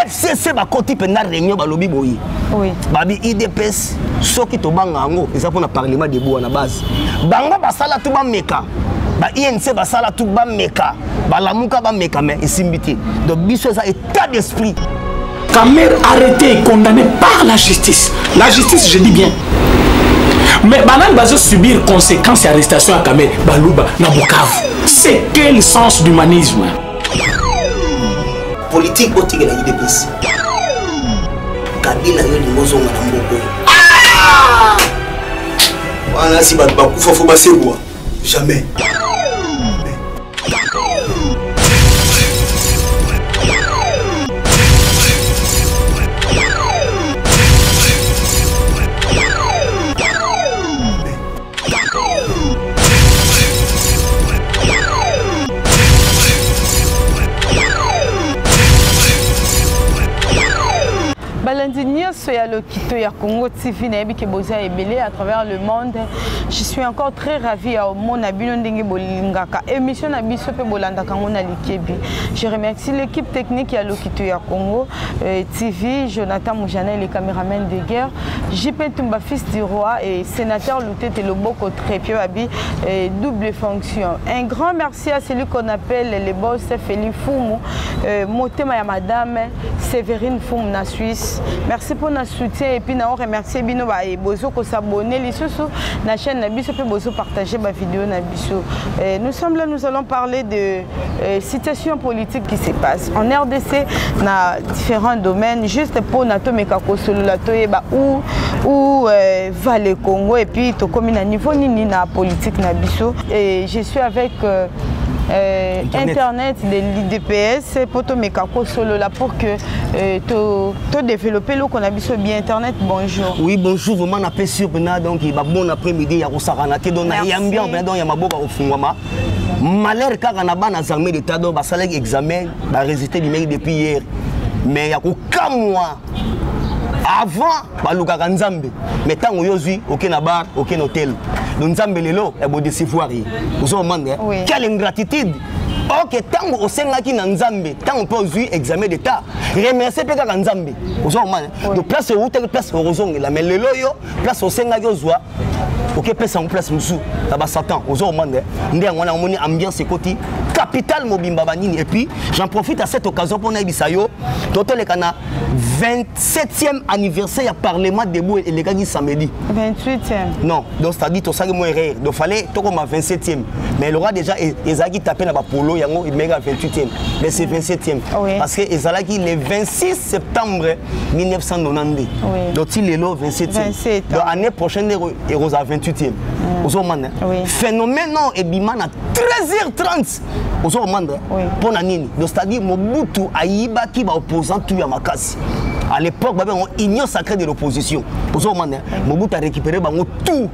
FCC bakoti pena réunion balobi boyi. Oui. Babi IDPS soki to bangango eza pour na parlement de bois na base. Bango basala tout ba meka. Ba INC basala tout ba meka. Ba lamuka ba meka mais isimbiti. Donc biso ça état d'esprit. Kamer arrêté et condamné par la justice. La justice, je dis bien. Mais Banan va subir conséquences et arrestations à Kamer, Balouba, Nabukav. C'est quel sens d'humanisme? Politique au tigre de l'IDPS. Kabila yo limozo na mboko. Wana si ba kufa fo ba sebwa. Jamais. Le Kito ya Congo TV na yebiki boza ebele à travers le monde. Je suis encore très ravie à mon abino ndenge bolingaka émission na biso pe bolandaka ngona likebi. Je remercie l'équipe technique ya le Kito ya Congo TV, Jonathan Moujanel, les caméramans de guerre, JP Tumba fils du roi et sénateur Loutete Loboko Trépio Abi, double fonction. Un grand merci à celui qu'on appelle les boss Félix Foumou, Motema ya madame Séverine Foumou na Suisse. Merci pour notre soutien et puis on remercie bino ba et bozo ko s'abonner les sous na chaîne na biso pe bozo partager ma vidéo na biso. Nous sommes là, nous allons parler de situation politique qui se passe en RDC dans différents domaines juste pour nato mekako solo la toyeba où va le Congo et puis to comme na niveau nini na politique na biso et je suis avec Internet de l'IDPS pour te mekako solo là pour que te développer le qu'on a besoin bien Internet. Bonjour. Oui, bonjour, vraiment on appelle sur donc il va bon après-midi ya Rosarana te donc il y a bien donc il y a maboka au fungwama. Malheur car on a ban les armées d'état donc ba salaire examen ba résultat du mec depuis hier. Mais il y a aucun mois avant baluka Nzambe. Mais tant oyozui aucun bar, aucun hôtel. Donc Nzambe lelo e bo décevoir. Vous demandez quelle ingratitude. Ok, tant au Sengaki Nzambe, tant on peut jouer examen d'état. Remercier Peka Nzambe. Vous demandez de place où telle place au Rozong la mais lelo yo place au Sengaki Ozwa. Ok, place en place musu. Là-bas Satan. Vous demandez ndé on a moni ambiance côté capitale Mobimba Banini et puis j'en profite à cette occasion pour Naibisayo. Total les cana 27e anniversaire du Parlement debout et les gars samedi. 28e. Non, donc c'est-à-dire que ça moi erreur. Donc fallait tout comme 27e. Mais le roi déjà Ezaki tapé dans la polo yango il méga 28e. Mais c'est 27e. Oui. Parce que Ezaki le 26 septembre 1990. Oui. Donc il est là 27e. 27. Donc l'année prochaine il est à 28e. Aux hommes phénomène non et bimana 13h30. Aux hommes pour nanini. Donc c'est-à-dire Mobutu Ayiba qui va opposant tout ya makasi. À l'époque, on ignore sacré de l'opposition. Mobutu a récupéré tout.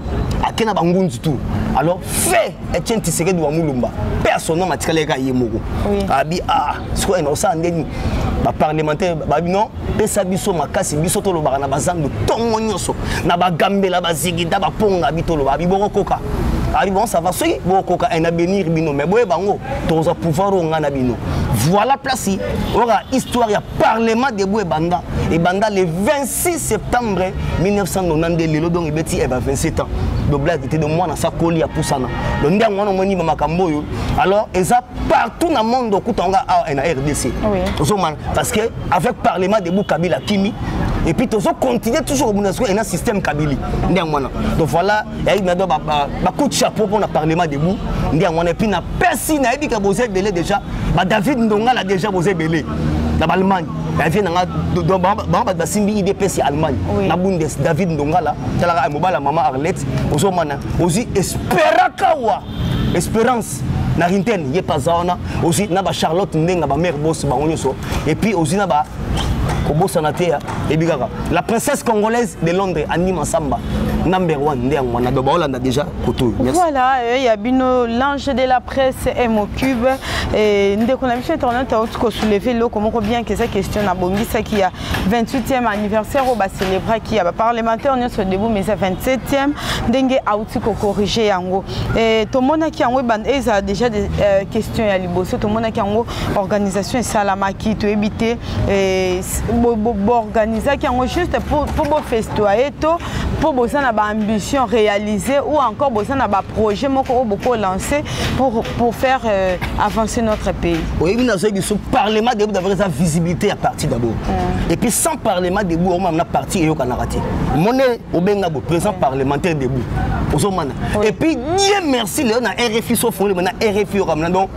À Kena Bangunzi tout. Alors, fait Etienne Tshisekedi de Wamulumba. Personne n'a tiré les gars Yemoko. Abi, soit un osa ndeni. Ba parlementaire, babi non. Pesa biso makasi biso to lo barana bazang de tongonyoso. Na ba gambela ba zigida ba ponga bitolo babi borokoka. Abi bon ça va soy borokoka un avenir bino mais boye bango to za pouvoir on ngana bino. Voilà place ici. Ora histoire ya parlement de Boué Banda. Et Banda le 26 septembre 1990 le donc il beti 27 ans. Le blague était de moi dans sa colis à Poussana. Le ndé on a moni makamboyo. Alors eza partout dans le monde kutanga en RDC. Parce que avec parlement de Bou Kabila Kimi et puis toujours continuer toujours au monasco et un système Kabili. Donc voilà, il y a un coup de chapeau pour le parlement de Bou. Et puis na personne n'a dit que vous êtes belé déjà. David Ndonga l'a déjà posé belé dans l'Allemagne. Il vient dans Simbi IDPS Allemagne. Na Bundes David Ndonga là, tu as la maman Arlette. Aussi espérance. Na Rinten yé pas ça aussi na ba Charlotte Ndenga ba mère boss ba onyoso et puis aussi na ba Kobo Sanatea et Bigara. La princesse congolaise de Londres, Anima Samba. Number 1, on a déjà Koto. Voilà, il y a Bino, l'ange de la presse M Cube. Et nous avons vu sur Internet, on a soulevé le comment bien que cette question a bondi, ça qui a 28e anniversaire, on va célébrer qui a parlementaire, on est sur debout, mais c'est 27e. Dengue a aussi corrigé en gros. Et tout le monde qui a déjà des questions à l'Ibosso, tout le monde qui a une organisation et Salamaki, tout éviter, organiser qui a juste pour festoyer, pour bosser dans ambition réalisée ou encore bosser dans projet beaucoup lancé pour faire avancer notre pays. Oui, mais le Parlement debout d'avoir sa visibilité à partir d'abord. Et puis sans Parlement debout, on a parti et on a raté. Mon au Bengabo, président parlementaire debout. Et puis Dieu merci, on a RFI sauf on a RFI au Ramadan. Donc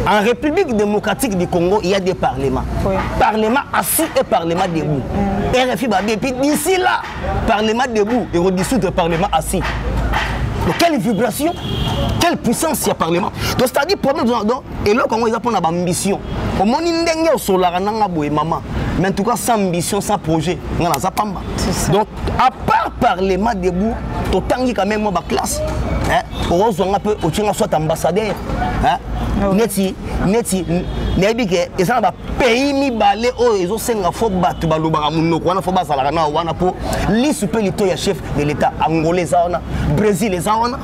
en République démocratique du Congo, il y a des parlements. Parlement assis et Parlement debout. RFI babé. Et puis d'ici là, Parlement debout et redissoudre le Parlement assis. Donc, quelle vibration, quelle puissance il y a Parlement. Donc c'est-à-dire problème et là comment ils appellent la ambition. Au monde indéniable sur la maman. Mais en tout cas sans ambition, sans projet, on a ça. Donc à part Parlement debout, tout temps quand même ma classe. Heureusement un peu au tien soit ambassadeur. Neti nebike eza ba pays mi balé o ezo senga fo batu balobanga munoko wana fo bazala na wana po li supélito ya chef de l'état angolais wana Brésil wana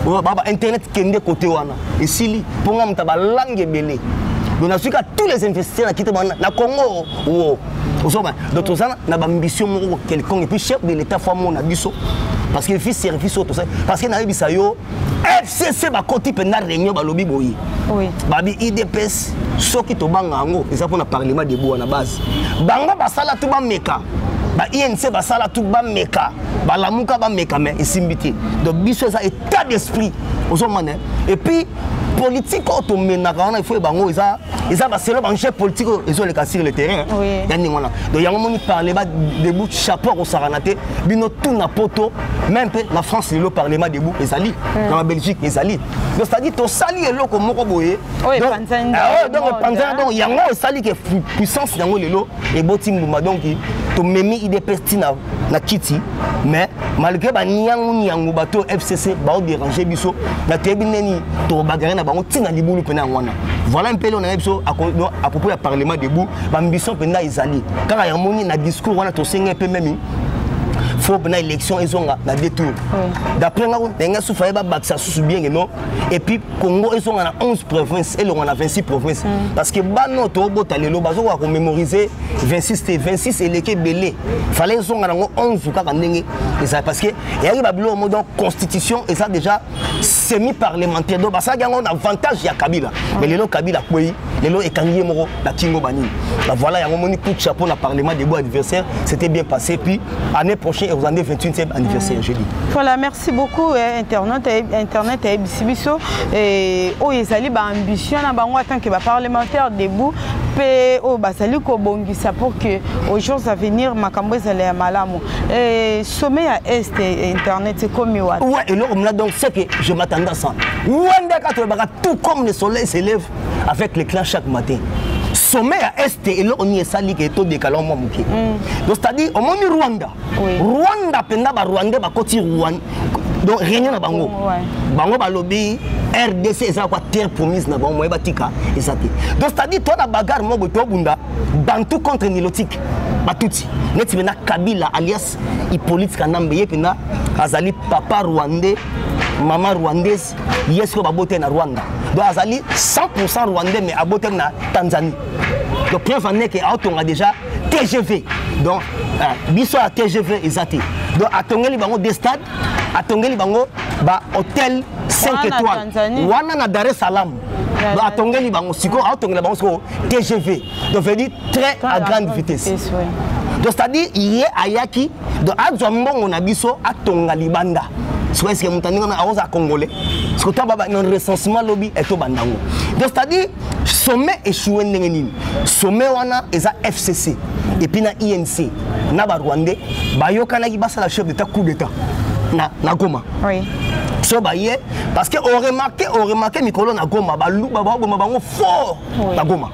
baba internet kende côté wana esili pour nga mutaba langue belé donc ensuite tous les investisseurs qui étaient na Congo donc tout ça na ambition quelconque et puis chef de l'état faut mon abisso parce que fils service tout ça parce que na bisayo FCC ba koti pena réunion ba lobby boyi oui babi IDPS soki to banga ngo eza pour na parlement de bois na base bango ba sala tout ba meka ba INC ba sala tout ba meka ba lamuka ba meka mais isimbiti donc biso ça état d'esprit ozomane et puis politique automénaka il faut bango eza ba selo ba chef politique ezo le casser le terrain yani wana donc yango moni parler ba debout chapeau au saranate bino tout na poto même la France le parlement debout ezali dans la Belgique ezali donc c'est-à-dire to sali eloko moko boye donc panza donc yango sali que puissance yango lelo et boti mbuma donc to memi IDPS tina na kiti mais malgré ba nyangu bato FCC ba déranger biso na tebineni to bagara na bango tina libulu pena wana voilà un peu on a biso à propos du parlement debout ambition pena ezali car ya moni na discours wana to senga pe même faut que l'élection ils ont na détour d'après nga souffrir ba baksa sous bien non et puis Congo ils sont en 11 provinces et on a 26 provinces parce que bano to botalelo bazo ko mémoriser 26 et les belé fallait ils sont en 11 ou ka ndenge et ça parce que il y a babilo mode constitution et ça déjà semi parlementaire donc ça a un avantage ya Kabila mais lelo Kabila koyi lelo ekangiye moko la kingo bani voilà il y a un coup de chapeau na parlement des beaux adversaires c'était bien passé puis année prochaine et vous en 28e anniversaire jeudi. Voilà, merci beaucoup internet et Bissibiso et ezali ba ambition na bango tant que ba parlementaire debout pe o basali ko bongisa pour que aux jours à venir makambo ezali ya malamu et sommet à est internet c'est comme ouais et là on a donc c'est que je m'attendais à ça Wanda tout comme le soleil s'élève avec l'éclat chaque matin. Sommet à Est et là on y est sali que tout décalé au moment donc c'est-à-dire au moment Rwanda Rwanda penda ba Rwanda ba koti Rwanda donc réunion na bango bango ba lobby RDC eza quoi terre promise na bango moyeba tika ezate donc c'est-à-dire toi na bagarre mo boto bunda bantu contre nilotique batuti neti bena Kabila alias Hippolyte Kanambe yepena azali papa rwandais maman rwandaise yesko ba boté na Rwanda donc azali 100% rwandais mais aboté na Tanzanie donc preuve en est que auto a déjà TGV donc biso à TGV ezate donc atongeli bango des stades atongeli bango ba hôtel 5 étoiles wana na Dar es Salaam donc atongeli bango siko atongeli bango siko TGV donc veut dire très à grande vitesse donc c'est-à-dire il est ayaki donc azwambongo na biso atonga libanda soit est-ce que mutandinga na aoza congolais parce que toi baba non recensement lobby et to bandango donc c'est-à-dire sommet échoué ndenge nini sommet wana eza FCC et puis na INC na ba Rwandais bayokana ki basa la chef d'état coup d'état na Goma oui so baye parce que on remarqué Mikolo na Goma ba luba ba bango fort na Goma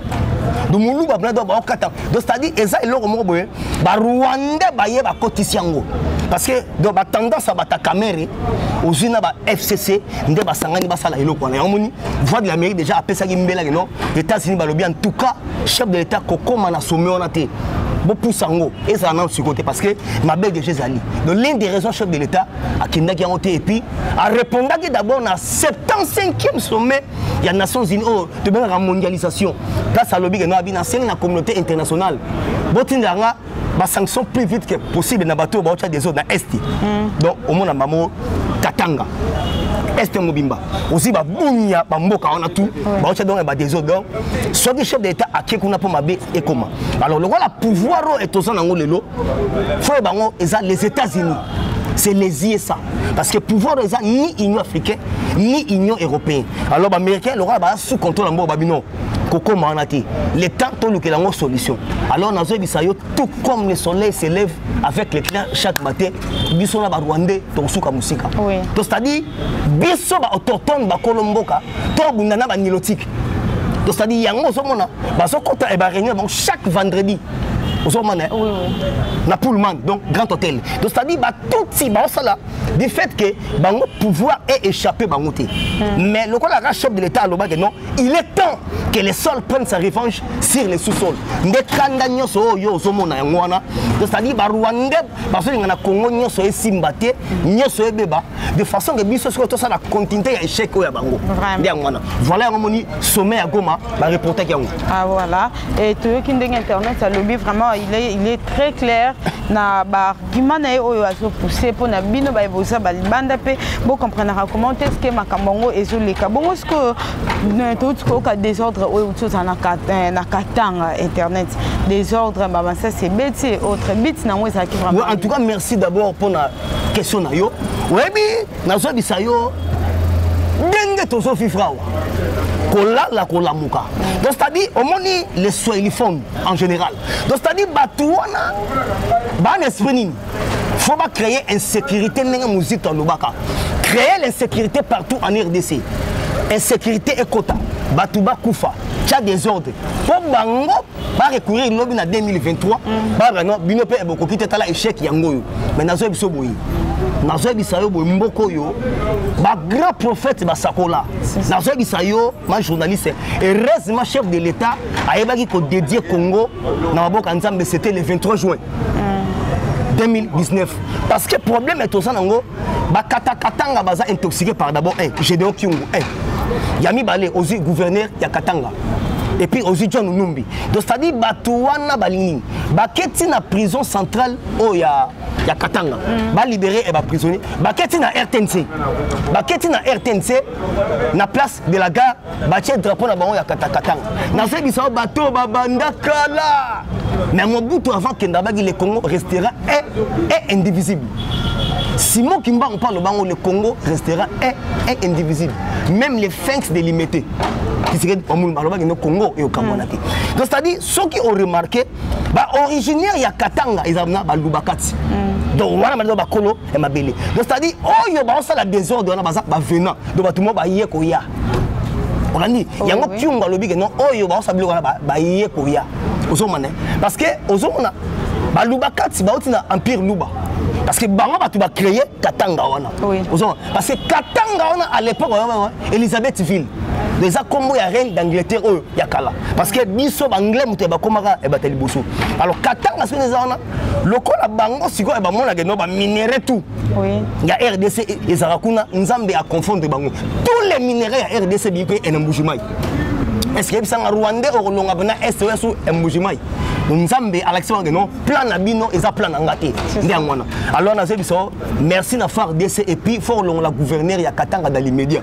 donc mulu ba blado ba okata donc c'est-à-dire eza eloko moko boye ba Rwanda ba ye ba kotisi yango parce que donc ba tendance à bata camere ozina ba FCC nde ba sangani ba sala eloko na yamoni voix de l'Amérique déjà apesa ki mbela non les États-Unis ba lobi en tout cas chef de l'État kokoma na sommet on a té beaucoup sango et ça non sur côté parce que ma belle de Jézali donc l'une des raisons chef de l'État à Kindaki a été et puis a répondu que d'abord na 75e sommet il y a Nations Unies de la mondialisation place à lobby que nous avons dans la communauté internationale botindanga ba sanction plus vite que possible na bateau ba des autres na est donc au moins na mamo Katanga est mobimba aussi ba bunya ba mboka on a tout ba ocha donc ba des autres donc soit que chef d'état a qui kuna pour mabe et comment alors le voilà pouvoir est au sein nango lelo faut bango les États-Unis c'est les ISA parce que pouvoir est ni Union africaine ni Union européenne alors les Américains l'aura sous contrôle en babino Coco Manati les temps tout le que la solution alors dans ce bisayo tout comme le soleil se lève avec l'éclair chaque matin biso na ba Rwandais to suka musika donc c'est-à-dire biso ba autochtone ba kolomboka to bundana ba nilotique donc c'est-à-dire yango somona ba sokota e ba réunion chaque vendredi na Pullman donc grand hôtel donc c'est-à-dire tout si ça du fait que bango pouvoir est échappé bangoté mais le la chef de l'État que non il est temps que les sols prennent sa revanche sur les sous-sols nde kanda nyoso yo zomona ngwana donc c'est-à-dire ba Rwanda parce que na Congo nyoso esimbate nyoso ebeba de façon que biso sur tout ça la continuité ya échec ya bango nde ngwana voilà ngomoni sommet à Goma ba reporter yango voilà et tu qui ndenge internet ça lobby vraiment il est très clair na ba argument na oyo azo pousser pour na bino ba evoza ba libanda pe bo comprendre comment est-ce que makambongo ezoleka bongo ce que tout ko ka désordre oyo tout na Katanga internet désordre ba ça c'est bête autre bit na moi ça qui vraiment en tout cas merci d'abord pour la question na yo webi na zo bisayo denge to so fifrawa kola la kolamuka donc c'est-à-dire au moni les soilifons en général donc c'est-à-dire batouana ban esprit faut pas créer insécurité dans la musique dans Lubaka créer l'insécurité partout en RDC insécurité et quota batouba koufa tcha désordre pour bango va recourir lobby en 2023 ba non bino pe boko kiteta la échec yango mais nazo biso boyi nazo bisayo boyi mboko yo ba grand prophète ba sakola nazo bisayo ma journaliste et heureusement chef de l'État ayebaki ko dédier Congo na maboka nzambe c'était le 23 juin 2019 parce que problème est au sein nango ba Katanga baza intoxiqué par d'abord Gédéon Kyungu Yami Balé aussi gouverneur ya Katanga et puis aussi John Numbi donc c'est-à-dire batouana balini baketi na prison centrale oh ya Katanga ba libéré et ba prisonnier baketi na RTNC na place de la gare ba tie drapeau na bango ya Katanga na se biso bateau ba banda kala mais Mobutu avant que Ndabagi le Congo restera indivisible. Simon Kimba on parle bango le Congo restera indivisible. Même les Finks délimité qui serait au Congo et au Cameroun. Donc c'est-à-dire ceux qui ont remarqué bah originaire il y a Katanga ils ont ba Lubakati. Donc voilà maintenant ba Kolo et Mabele. Donc c'est-à-dire oh yo ba ça la désordre on a ba venant donc tout le monde ba yé ko ya. On a dit il y a un kiunga lobi que non oh yo ba ça ba yé ko ya. Parce que ozomona ba Lubakati ba otina empire Luba. Parce que bango ba tu ba créer Katanga wana. Parce que Katanga wana à l'époque Elisabethville. Déjà comme il y a reine d'Angleterre il y a kala. Parce que biso anglais muté ba komaka e bateli boso. Alors Katanga c'est ça wana lokola bango siko e ba mona ke no ba minerai tout. Oui. Il y a RDC et Zarakuna nzambe a confondre bango. Tous les minéraux ya RDC bi pe en Mbujimai. Est-ce que ça Rwanda au longa bana SOS ou Mbujimai? Nzambe Alexandre que non plan na bino eza plan ngate ndangwana. Alors na zebiso merci na phare DC et puis faut la gouverneur ya Katanga dans l'immédiat.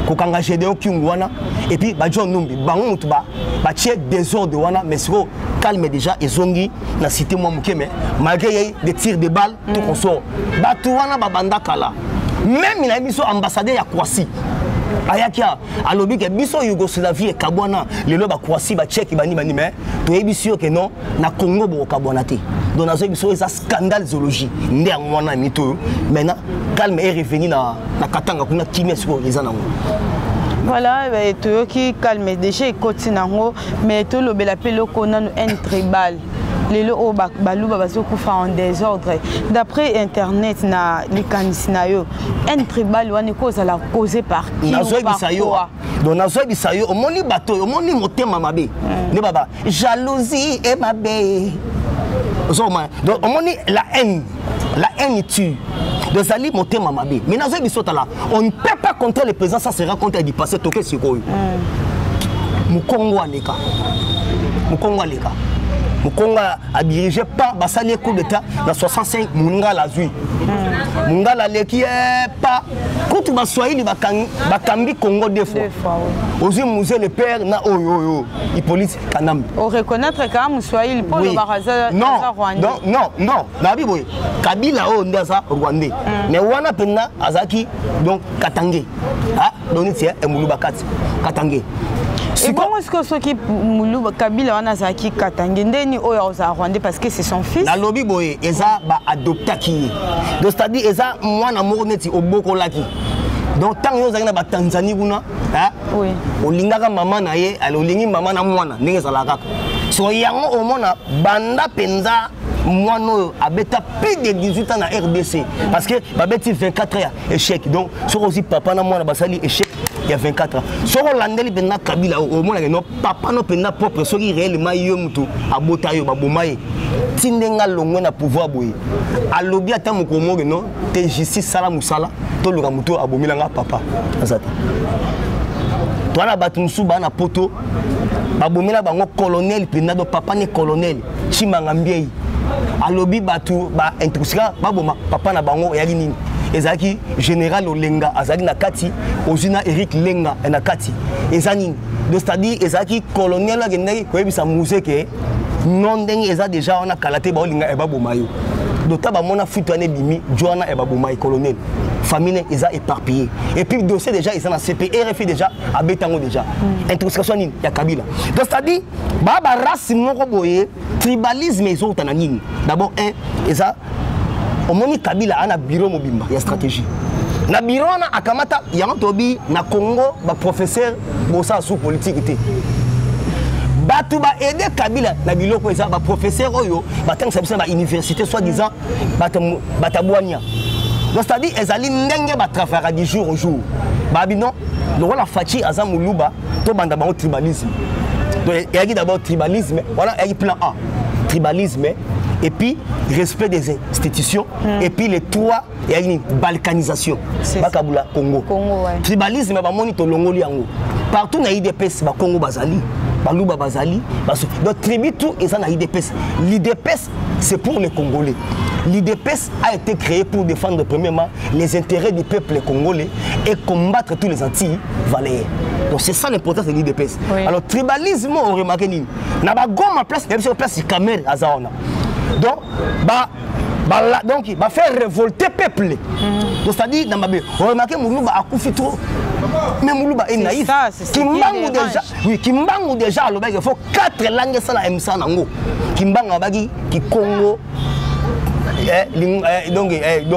Kokanga Gédéon Kyungu wana et puis ba John Numbi bango mutu ba tie désordre wana mais siko calme déjà ezongi na cité moi mukeme malgré des tirs de balles tout qu'on sort batu wana ba banda kala même il a biso ambassadeur ya Kwasi ayakia alobi ke biso Yougoslavie et Kabwana lelo ba Kwasi ba Tchèque bani mais to ebisio ke non na Congo bo Kabwana te donc na biso eza scandale zoologie ndé ngwana mito maintenant calme est revenu na Katanga kuna kimia siko eza nango Voilà, et qui calme déjà et continue, mais tout le bel appel qu'on a un tribal. Les lots balouba bazokufa en désordre. D'après internet na likanisinayo, un tribal wane cause à la causé par qui ou par quoi. Donc nazo bisayo, au moni bateau, au moni motema mabe. Ne baba, jalousie et mabe. Donc au moni la haine tue. Donc ça lit motema mabe. Mais nazo bisota là, on ne peut pas contre les présidents, ça sera contre du passé toké sikoyo. Mukongo aleka. Mukongo aleka. Mukonga a dirigé par Bassali coup d'état dans 65 Munga la zui. Munga la leki pas quand ba Swahili bakambi Congo deux fois. Aussi musée le père na oyo Hippolyte Kanambi. On reconnaître quand même Swahili pour le baraza Rwandais. Non, na biboy. Kabila o ndaza Rwandais. Mais wana penna azaki donc Katangé. Ah, donc c'est Muluba Katangé. Et comment est-ce que ceux qui Moulouba Kabila wana zaki Katangé ndeni oyo oza Rwandais parce que c'est son fils. La lobby boy eza ba adopta ki. Donc c'est-à-dire eza mwana moko neti oboko laki. Donc tant yo zaki na ba Tanzanie kuna, hein? Oui. Olingaka maman na ye, olingi maman na mwana ndenge zalaka. So yango omona banda penza moi abeta plus de 18 ans na RDC parce que babeti 24 ans échec. Donc sur aussi papa na moi basali échec. Il y a 24 ans. Si on landeli benna Kabila au moins no papa no penna propre so qui réellement yo mutu abota yo babomaye tindenga longwe na pouvoir boye alobi ata mukomo no te justice sala musala to luka mutu abomilanga papa azata to na batu musuba na poto babomila bango colonel penna do papa ne colonel chimanga mbiei alobi batu ba intrusika baboma papa na bango yali nini ezaki général Olenga azaki na kati ozina Eric Lenga na kati ezani donc c'est-à-dire ezaki colonel agendaki koyebisa musée ke non ndenge eza déjà on a kalaté ba Olenga eba bomayo donc ta ba mona futu ane bimi joana eba bomayo colonel famille eza éparpillé et puis dossier déjà ils sont en CPRFI déjà à Betango déjà intoxication nini ya Kabila donc c'est-à-dire ba race moko boye tribalisme ezota na nini d'abord un eza omoni Kabila ana bureau mobimba ya stratégie na bureau na akamata yango tobi na Congo ba professeur bosa sous politique té batu ba aider Kabila na biloko eza ba professeur oyo batanga sabisa ba université soit disant batabwania donc c'est-à-dire ezali ndenge ba travailler du jour au jour ba bino donc la fachi aza muluba to banda ba tribalisme donc il y a d'abord tribalisme voilà il y a plan A tribalisme et puis respect des institutions et puis les trois il y a une balkanisation bakabula Congo ouais. Tribalisme ba moni to longoli yango partout na IDPS ba Congo bazali baluba bazali donc tribu tout et ça na IDPS l'IDPS c'est pour les Congolais. L'IDPS a été créé pour défendre premièrement les intérêts du peuple congolais et combattre tous les anti-valéens. Donc c'est ça l'importance de l'IDPS. Oui. Alors tribalisme on remarque ni na ba goma place même sur place Camer azana. Donc donc va faire révolter peuple. Donc c'est-à-dire dans ma on remarque Moulouba a couffé trop. Mais Moulouba est naïf. Kimbangu déjà, oui, Kimbangu déjà il faut 4 langues ça la MSA nango. Kimbangu bagi ki Congo donc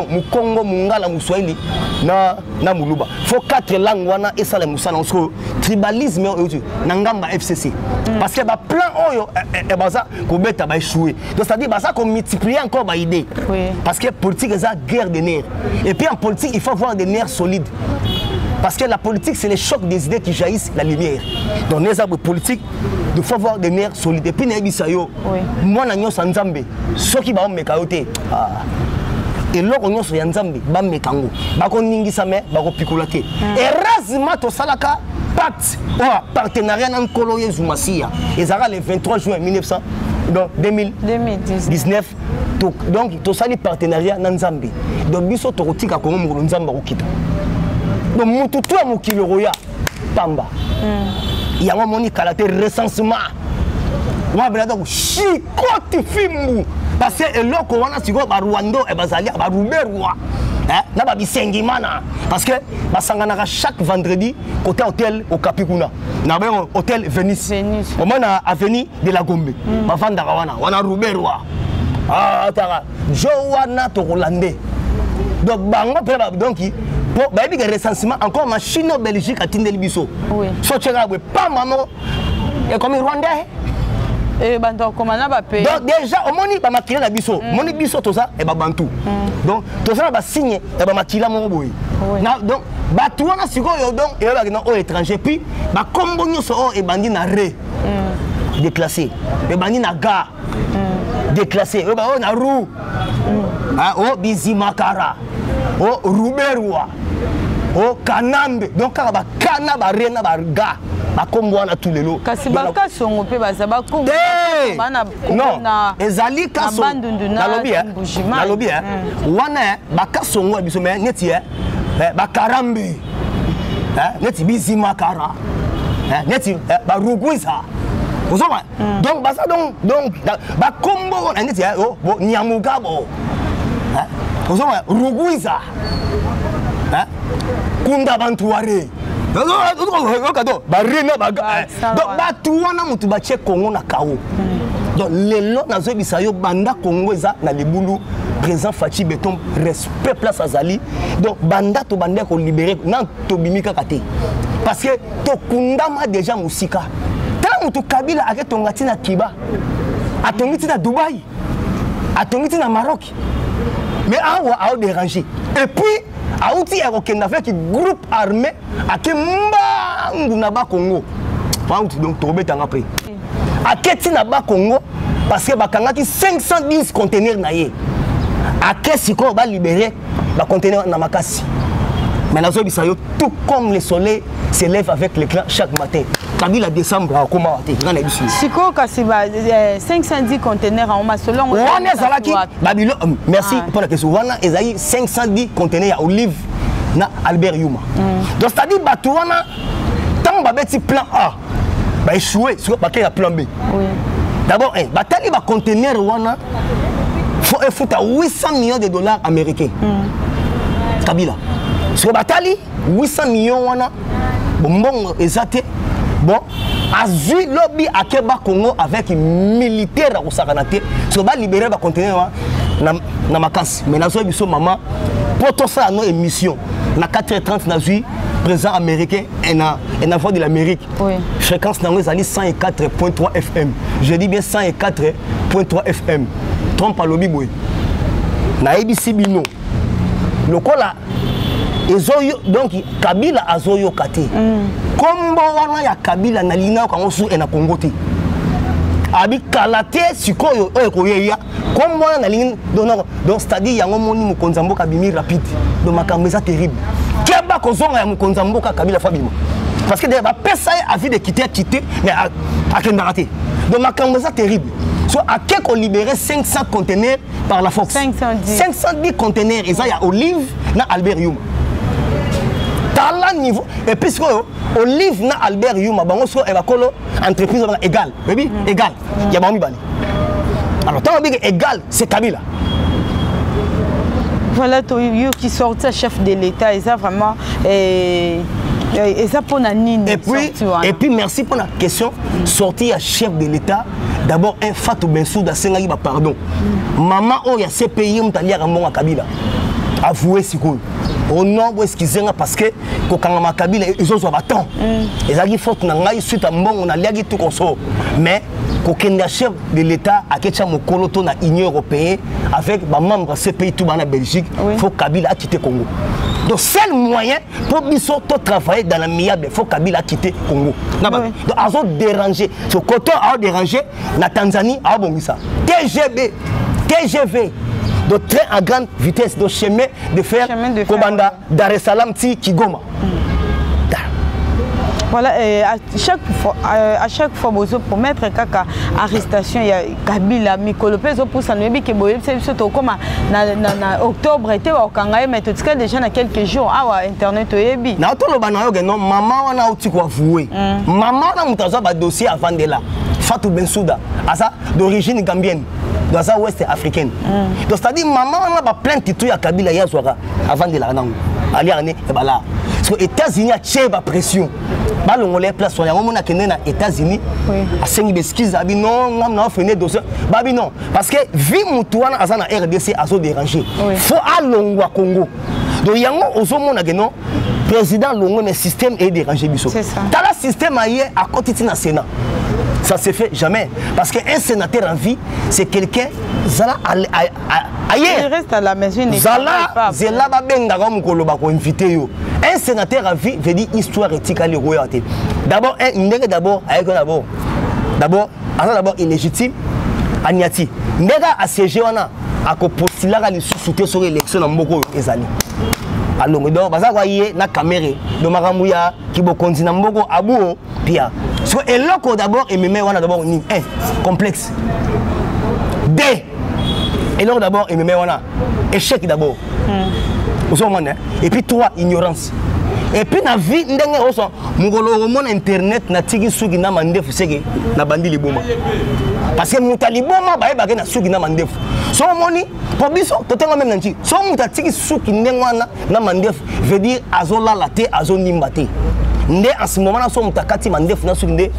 Mukongo Mungala Muswahili na Muluba faut 4 langues wana et ça les musana on tribalisme nangamba FCC parce que ba plan oyo e baza ko beta ba échouer donc c'est à dire baza ko multiplier encore ba idée parce que politique c'est guerre des nerfs et puis en politique il faut avoir des nerfs solides. Parce que la politique, c'est les chocs des idées qui jaillissent la lumière. Donc, les arbres politiques, il faut avoir des nerfs solides. Et puis, moi, je suis en Zambie. Ceux qui vont me caoter. Et là, on est en Zambie. Ils vont me caoter. Ils vont me picoler. Et heureusement, tout ça, partenariat dans le Coloye Zoumassia. Et ça, le 23 juin 2019. Donc, tout ça, les partenariats dans Zambie. Donc, ils sont au Tika, comme on Zambie. Donc, Moutoutou a Moukilo Roya, Pamba. Il y a un moment qui a été recensement. Moi, je vais chicote Fimbu. Parce que là, quand on a dit que Rwanda et Bazalia, Barouberwa, là, Bissengimana. Parce que chaque vendredi, côté hôtel au Capicuna, hôtel Venice. Au moins, avenue de la Gombe. Mafandarawana, on a Rouberwa. Ah, Joana to Hollandais. Donc, bango donc Bon, bah, il y a un recensement encore en Chine, Belgique, à Tindel Bisso. Oui. So, tu as pas maman, et comme Rwandais. Et donc, comment on a payé? Donc, déjà, au moment où on a tiré la Bisso, mon Bisso, tout ça, et Bantou. Donc, tout ça, on a signé, et on a tiré mon boy. Donc, tout le monde a signé, et on a étranger. Puis, comme on a bandit na ré, déclassé, et bandit na gare, déclassé, et on a roue, oh, Bizimakara, oh, Rouberwa, oh, Kanambe. Donc, quand on a Kanaba, Rena, Barga. Comme on a tous les lots. Kasi baka songo pe bazaba ko bana non ezali kaso na lobby wana baka songo biso me neti bakarambe neti bizima kara neti ba ruguisa ozoma donc basa donc ba kombo na neti bo nyamugabo ozoma ruguisa kunda bantuare donc batuana mutu bache Congo na kao donc lelo nazo bisayo banda Congo eza na libulu présent Fachi Beton respect place azali donc banda to banda ko libérer na to bimika kate parce que to kundama déjà musika tala mutu Kabila ake tongati na Kiba atongiti na Dubaï atongiti na Maroc mais a dérangé et puis Aouti a fait un groupe armé à Kemba Naba Congo. Donc, tu remets en après. À Keti Naba Congo, parce que Bakanga 510 conteneurs naïe. À Kesi qu'on va libérer les conteneurs Namakasi. Mais dans ce tout comme le soleil s'élève avec l'éclat chaque matin. Kabila décembre à comment Siko Kasiba 510 conteneurs en masse selon Babylone. Merci pour la question. Wana ezaï 510 conteneurs à olive na Albert Yuma. Donc c'est-à-dire Batouana tant babeti plan A ba échouer sur paquet à plan B. Oui. D'abord batali ba conteneur wana faut à 800 millions de dollars américains. Kabila. Sur batali 800 millions wana bon exacté. Bon, Azu lobby à Keba Congo avec militaire au Saranate, so va libérer va conteneur na makas. Mais nazo biso maman pour tout ça nos émissions. Na 4h30 nazu président américain et na voix de l'Amérique. Oui. Fréquence nango ezali 104.3 FM. Je dis bien 104.3 FM. Trompe à lobby boy. Na ABC bino. Lokola donc Kabila azoyo kate. Kombo wana ya Kabila na lina kwa ngosu na Congo te. Abi kalate sikoyo ekoyeya. Kombo wana na lina donc c'est-à-dire yango moni mukonzambo kabimi rapide. Donc makambo ça terrible. Keba kozonga ya mukonzambo ka Kabila fabima. Parce que des ba pesa avis de quitter mais à kendaraté. Donc makambo ça terrible. So à quel qu'on libérer 500 conteneurs par la force. 510 conteneurs et ça y a Olive na Albert Yuma. Niveau et puis Olive na Albert Yuma bango so e bakolo entreprise égal baby égal ya ba mi bali alors tant big égal c'est Kabila voilà to yo qui sortait chef de l'état et ça vraiment et ça pour nani et puis merci pour la question sortir à chef de l'état d'abord un Fatou Bensouda senga ba pardon maman o ya CPI mtali ya mbonga Kabila avouer sikoyo au nom où est-ce qu'ils sont parce que quand Kabila ils ont battant et ça qui faut na ngai suite à mbongo na liagi tout konso mais kokenda chef de l'état a ketcha mokolo to na Union européenne avec ba membre CPI tout na Belgique faut Kabila a quitté Congo donc seul moyen pour biso to travailler dans la miable faut Kabila quitter Congo donc azo déranger ce côté a dérangé na Tanzanie a bongisa TGV de train à grande vitesse, de chemin de fer, Kobanda, Dar es Salaam, Kigoma. Voilà, à chaque fois, pour mettre Kaka arrestation, il y a Kabila, Mikolo, pour ça, nous c'est comme en octobre, était au Kangaï, mais tout cas déjà dans quelques jours, Internet, non, maman, on a aussi quoi avouer. Maman, on a un dossier avant de là. Fatou Bensouda, d'origine gambienne. Dans la ouest africaine. Donc c'est-à-dire maman on a plein de titres à Kabila Yazouara avant de la langue. Ali Arné et là. Parce que les États-Unis a tiré la pression. Ballon on les place sur les moments où on a aux États-Unis. À 5 besquises abi non on a fait dossier. Babi non parce que vie mutuana azana RDC azo dérangé. Faut allongwa Congo. donc yango ozomona que non président longo mais système est dérangé biso t'as le système ailleurs à côté de Sénat ça se fait jamais parce qu'un sénateur en vie c'est quelqu'un zala ailleurs il reste à la maison zala zela ba benga comme ko loba ko invité yo un sénateur en vie veut dire histoire éthique à royauté d'abord d'abord illégitime Aniati ndega a siégé wana ako postulaka lisusu sur élection na mboko ezali alongo donc baza kwa yé na caméra do makambu ya kibokonzi na mboko abu pia so eloko d'abord et meme wana d'abord ni complexe D eloko d'abord et meme wana échec d'abord et puis 3 ignorance et puis na vie ndenge oso mugolo mon internet na tiki suki na mandefu seke na bandi liboma parce que mutaliboma bae bagé na suki na mandefu so moni pour biso totenga même nanti so mutatiki suki ndengwana na mandefu veut dire azola laté azonimba te ndé en ce moment na so mutakati mandefu na suki ndé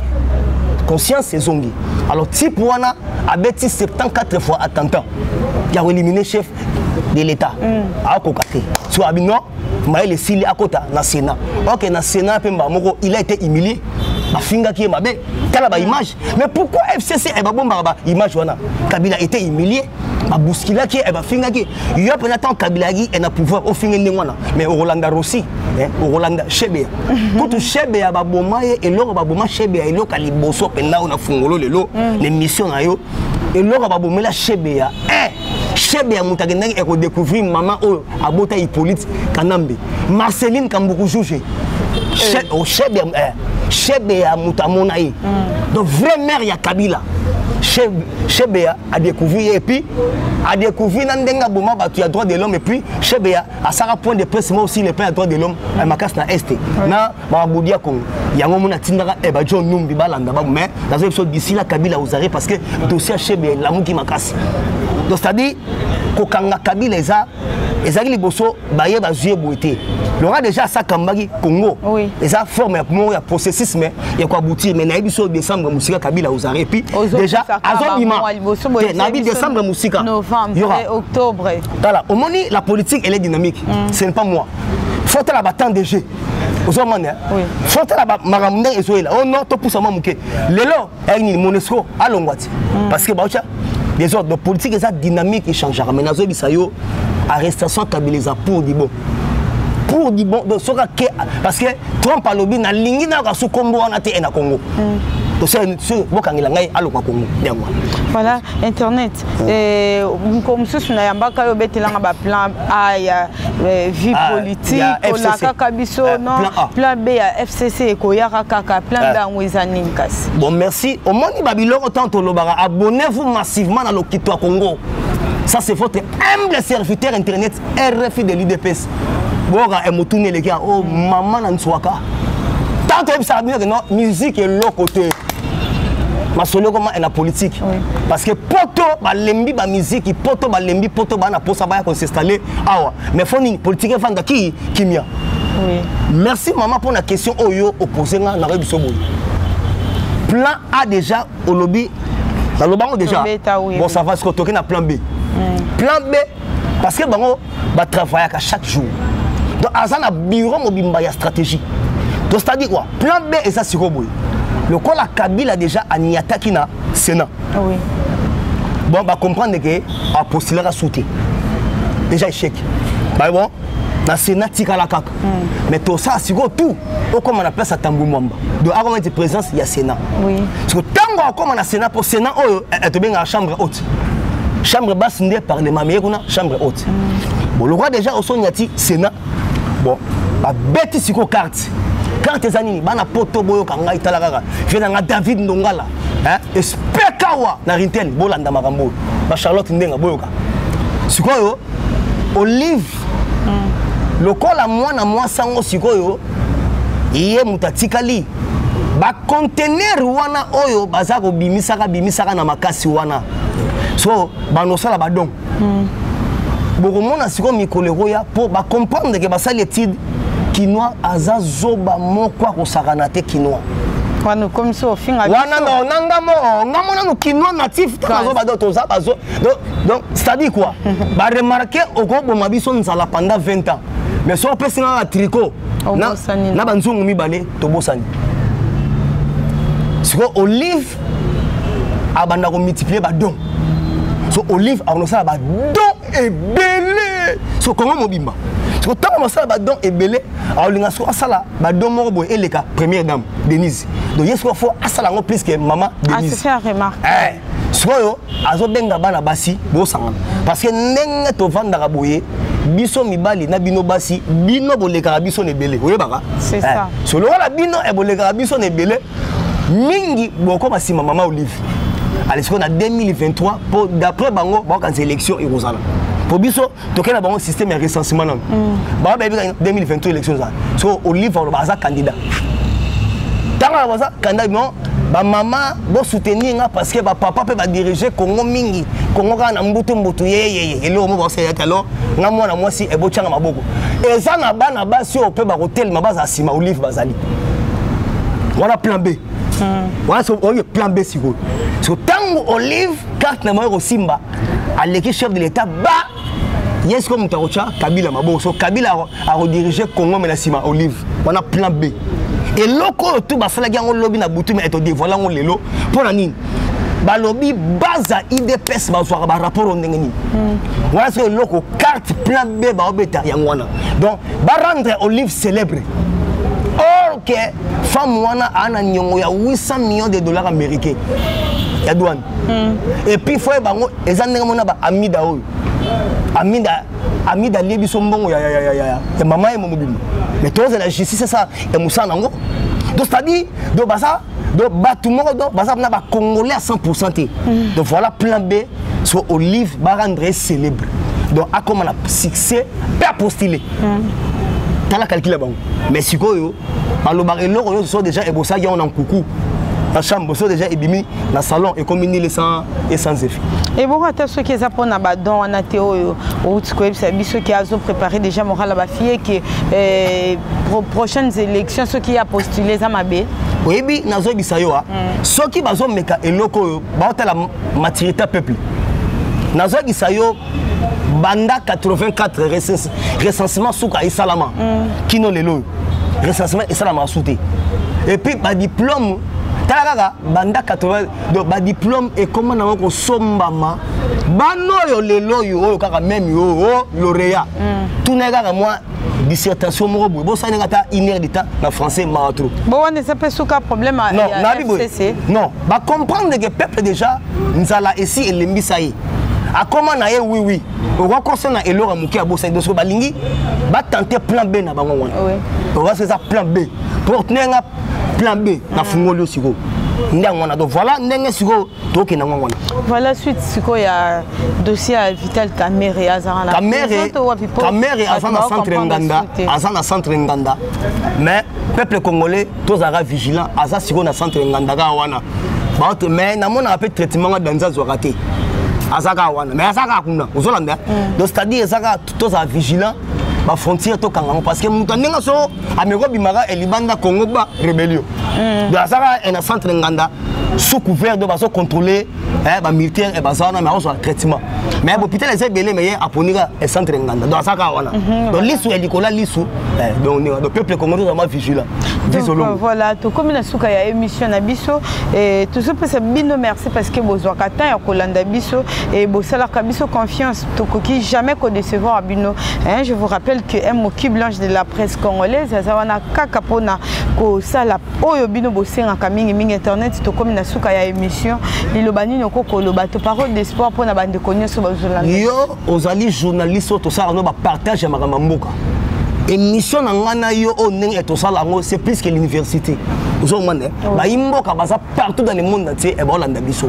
conscience ezongi alors type wana abeti 74 fois attentat qui a éliminé chef de l'état a kokate so abino Maël Sili à côté na Sénat. Ok, na Sénat il a été humilié. Ma finga qui est ma belle. Quelle ba image. Mais pourquoi FCC est bon ba image wana? Kabila était humilié. Ma bousquila qui est ba finga qui. Il y a pendant Kabila qui est na pouvoir au finga ngwana. Mais au Rolanda Rossi, au Rolanda Chebe. Quand Chebe ba boma et l'or ba boma Chebe et l'or kaliboso penda na fungolo lelo les missions na yo. Et l'or ba bomela Chebe ya. Chebe ya mutagendaki eko découvrir maman o abota Hippolyte Kanambe Marceline Kambuku Juge Chebe ya mutamona yi donc vrai mère ya Kabila Chebe a découvert et puis a découvert nandenga boma batu ya droit de l'homme et puis Chebe a sara point de presse moi aussi les points de droit de l'homme à makas na est na babudia Congo yango mona tindaka e ba John Numbi balanda ba mais dans une épisode d'ici la Kabila vous arrêtez parce que dossier Chebe la muki makasi. Donc c'est-à-dire kokanga Kabila ezaki liboso baye bazuye boité le roi déjà ça kambaki Congo eza forme ya processus mais ya ko aboutir mais na biso décembre musika Kabila ozare puis déjà azobima na bi décembre musika novembre octobre voilà au moni la politique elle est dynamique ce n'est pas moi faut la battre de jeu ozomane faut la maramune ezoela oh non to poussa mamuke lelo ayini monesco alongwati parce que baocha les ordres de politique eza dynamique et changera mais nazo bisayo arrestation Kabila pour du bon donc parce que Trump a lobby na lingi na ka sukombo wana te na Congo donc c'est bokangela ngai aloka Congo ndengwa voilà internet comme sous na yambaka yo betelanga ba plan A ya vie politique la kaka biso non plan B ya FCC ko yaka kaka plan B ngwezani nkasi bon merci au moni babiloko tanto lobara abonnez-vous massivement dans le Kitwa Congo. Ça c'est votre humble serviteur internet RFI de l'UDPS. Boga emotourner les gars, oh maman nanswaka. Tant que ça veut dire que non musique est l'autre côté. Ma solo comment est la politique. Parce que poto ba lembi ba musique, poto ba lembi poto ba na posa ba ko s'installer awa. Mais foni politique fanda ki kimia. Oui. Merci maman pour la question oyo opposé na rebiso boy. Plan A déjà au lobby. Dans le banc déjà. Bon ça va se retourner à plan B. Plan B, parce que bango va travailler à chaque jour. Donc, à un bureau mobimba ya stratégie. Donc, c'est-à-dire quoi? Plan B et ça, c'est quoi? Le col à Kabila déjà à Niataki na Sénat. Oui. Bon, on va comprendre que à postuler à sauter. Déjà échec. Bah bon, dans Sénat, tika la kaka. Mais tout ça, c'est quoi tout? Comme on appelle ça Tambou Mwamba. Donc, avant de présence, il y a Sénat. Oui. Parce que tant qu'on a un Sénat, pour Sénat, elle est bien à la chambre haute. Chambre basse n'est parlement mais on a chambre haute. Bon le roi déjà au son yati Sénat. Bon ba bête siko carte. Carte zanini bana poto boyo kanga italaka. Je na David Ndongala. Hein? Espekawa na Rintel bolanda makambo. Ba Charlotte Ndenga boyoka. Sikoyo Olive. Lokola mwana mwa sango sikoyo iye mutatikali. Ba conteneur wana oyo bazako bimisaka na makasi wana. So, banosala badon. Bokomona siko mikolero ya pour ba comprendre que basali étude kinois azazoba moko ko sakanate kinois. Wana comme ça au fin wana ngamona no kinois natif azoba d'autres bazo. Donc c'est-à-dire quoi? Ba remarquer au gros mabiso nzala pendant 20 ans. mais so pesi na tricot na banzungu mibale to bosani siko Olive abanda ko multiplier ba don so Olive a ça ba don et belé so comment mobimba so tant mo ça ba don et belé a linga so asala ba don mo boy eleka première dame Denise donc yesko faut asala ngo plus que maman Denise c'est fait remarque soyo azo benga bana basi bo sangana parce que ndenge to vanda boye biso mibali na bino basi bino boleka biso ne belé oyebaka c'est ça solo la bino e boleka biso ne belé mingi boko basima maman Olive allez qu'on a 2023 pour d'après bango ba kan élection et rosala pour biso to kena bango système de recensement non ba 2023 élection ça so Olive on ba za candidat tanga ba za candidat non ba maman bo soutenir nga parce que ba papa peut ba diriger Congo mingi Congo kana mbutu ye elo mo ba se alors nga mwana mwasi e bo changa maboko eza na bana basi o peut ba hotel mabaza sima Olive bazali voilà plan B voilà so plan B siko so tango Olive carte na mo Simba à l'équipe chef de l'état ba yes comme Tarocha Kabila maboko so Kabila a rediriger Congo mais na sima Olive voilà plan B et loko tout ba sala gango lobby na butu mais eto dévoiler on lelo pour la nini ba lobby base IDPS ba so ba rapport on ndengeni voilà ce loko carte plan B ba obeta yangwana donc ba rendre Olive célèbre or que femme wana ana nyongo ya 800 millions de dollars américains ya douane et puis faut bango ezandenge mona ba amida oyo amida lebi sombongo ya mama et momobima mais tous la justice c'est ça et moussa nango donc c'est-à-dire donc basa donc batumoko donc basa na ba congolais à 100% donc voilà plan B sur Olive ba rendre célèbre donc a comme la succès pas postulé tala calcul bango mais sikoyo balobare loko so déjà et bossa on en coucou la chambre so déjà ebimi na salon et comme les sans et sans effet et bon à ceux qui zapon na badon na théo ou tiko ça biso qui a préparé déjà moral ba fille qui prochaines élections ceux qui a postulé za mabe oui bi nazo bisayo ceux qui bazo meka eloko ba la maturité peuple nazo bisayo banda 84 recensement souka isalama kino lelo recensement isalama souté et puis ba diplôme talaga banda 80 donc ba diplôme et comment na ko sombama bano yo lelo yo kaka même yo lauréat tout nega moi dissertation mo bo bo sanega ta inédita na français maatro bon on ne sait pas souka problème à FCC non ba comprendre que peuple déjà nzala ici et lembisayi a comment na oui on va concernant elora muki a bossa de balingi ba tenter plan B na bango wana on va c'est ça plan B pour tenir plan B na fungolo siko ndangona donc voilà ndenge siko to ke na ngwana voilà suite siko ya dossier à Vital Kamerhe azana la Kamerhe azana centre nganda mais peuple congolais tous ara vigilant aza siko na centre nganda ka wana ba mais na mona appel traitement dans za zoraté azaka wana mais azaka kuna uzolanda donc c'est-à-dire azaka tous à vigilant ba frontière to kanga parce que mutandenga so ameko bimara elibanda Congo ba rébellion donc azaka en centre nganda sous couvert de baso contrôler ba militaire et bazana mais on traitement mais l'hôpital les belé mais aponira et centre nganda donc azaka wana donc lisu elikola lisu donc le peuple congolais vraiment vigilant donc voilà to comme na suka ya émission na biso et tout ça c'est bino merci parce que bozo kata ya kolanda biso et bosala ka biso confiance to koki jamais ko décevoir bino hein je vous rappelle que un moki blanche de la presse congolaise azawana kaka pona ko sala oyo bino bosenga ka mingi internet to comme na suka ya émission lilobani noko koloba to parole d'espoir pona bande konyo so bazolanda yo ozali journaliste to sala no ba partage makamba mboka émission ngana yo oneng et to sala ngo c'est plus que l'université ozo mane ba imboka baza partout dans le monde entier et ba olanda biso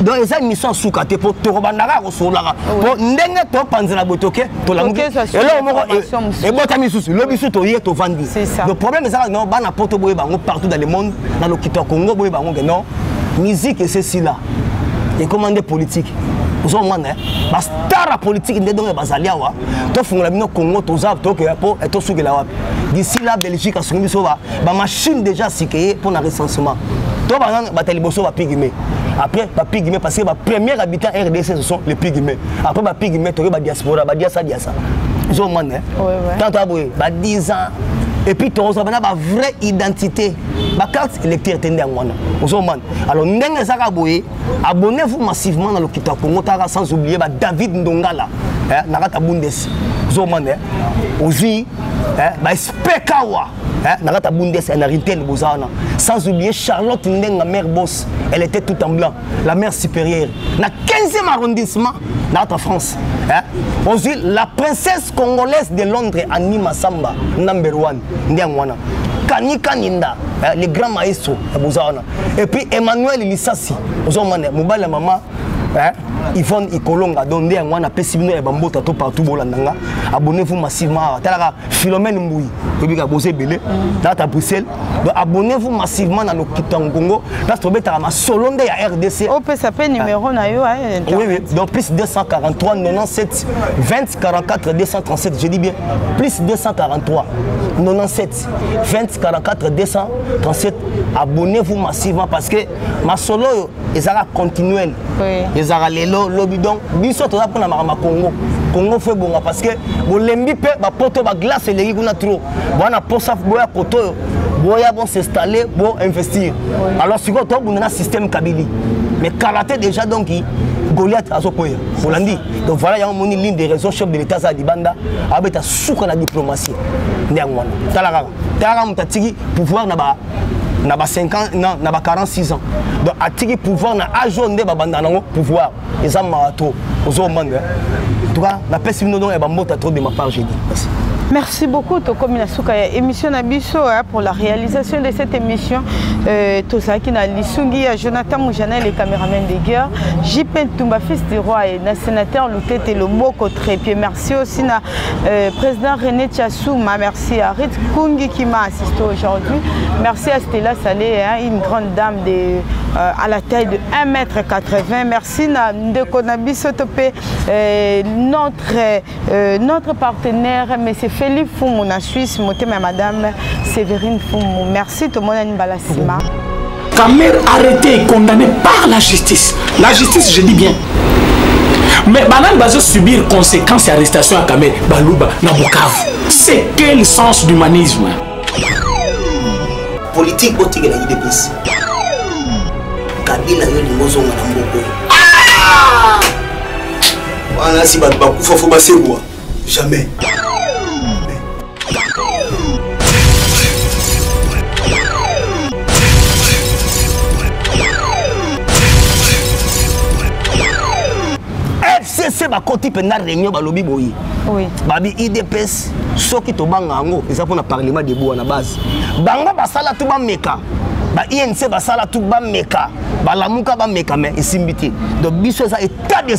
donc esa mission soukate pour to bandaka ko solaka pour ndenge to panzela botoke to lamuki elo moko e botami susu lo biso to ye to vandi le problème c'est non bana poto boye bango partout dans le monde dans le Congo boye bango non musique et ceci là et commandé politique ozo mane ba star politique ndé donc bazalia wa to fungola bino Congo to za to ke po et to sugela wa d'ici la Belgique asungi biso ba machine déjà sikeye pour na recensement to ba batali boso ba pigme après ba pigme parce que ba premier habitant RDC ce sont les pygmées après ba pygmée to ba diaspora ba diasa Zo man tant aboye ba 10 ans et puis tu as une vraie identité ba carte électeur tende ngwana Zo man alors ndenge zaka boye abonnez-vous massivement dans le Kita Congo tara sans oublier ba David Ndongala nakata Bundes Zo man aussi ba Spekawa nakata Bundes en Ritel Bozana sans oublier Charlotte Ndenga mère boss elle était tout en blanc la mère supérieure na 15e arrondissement dans France aussi la princesse congolaise de Londres Annie Massamba number 1 ndiangwana Kanika Ninda le grand maestro Bozana et puis Emmanuel Lissassi ozomane mobala maman Yvonne Ikolonga donc ndiangwana pesibino e bambota to partout bolandanga abonnez-vous massivement talaka Philomène Mboui kobika bosé belé dans Bruxelles donc abonnez-vous massivement dans le Kita Congo parce que betara ma solonde ya RDC on peut s'appeler numéro na yo oui donc plus 243 97 20 44 237 je dis bien plus 243 97 20 44 237 abonnez-vous massivement parce que ma solo ezala continuel ezala lelo lobidon biso toza pona makama Congo fait bonga parce que bolembi pe ba poto ba glace eleki kuna trop bona posa boya koto boya bon s'installer bon investir alors si ko to buna système Kabili mais karaté déjà donc Goliath azokoya Bolandi donc voilà ya moni ligne de réseau chef de l'état za dibanda abeta suka na diplomatie ndiangwana talaka mutatiki pouvoir na ba 50 non na ba 46 ans donc atiki pouvoir na ajonde ba banda nango pouvoir eza marato ozo manga en tout cas la personne non e ba mota trop de ma part j'ai dit merci. Merci beaucoup Tokomina Souka émission Nabiso pour la réalisation de cette émission Tosaki na Lisungi Jonathan Moujana les caméramans de guerre JP Tumba fils du roi et na sénateur Loutete Lomoko Trépied merci aussi na président René Tchassouma merci à Rit Kungi qui m'a assisté aujourd'hui merci à Stella Salé une grande dame de à la taille de 1,80 m merci na Ndeko Nabiso Topé notre partenaire monsieur Philippe Foumou na Suisse, motema madame Séverine Foumou. Merci tout le monde Balasima. Kamer arrêté et condamné par la justice. La justice, je dis bien. Mais Banan va subir conséquences et arrestations à Kamer, Balouba, Nabukav. C'est quel sens d'humanisme? Politique au tigre de l'IDPS. Kabila yo limozo na mboko. Voilà si bat bakufa faut passer moi. Jamais. FCC ba koti pena réunion ba lobby boyi. Oui. Babi IDPS soki to banga ngo eza pour na parlement de bois na base. Banga basala tout ba meka. Ba INC basala tout ba meka. Ba lamuka ba meka mais isimbiti. Donc biso ça état de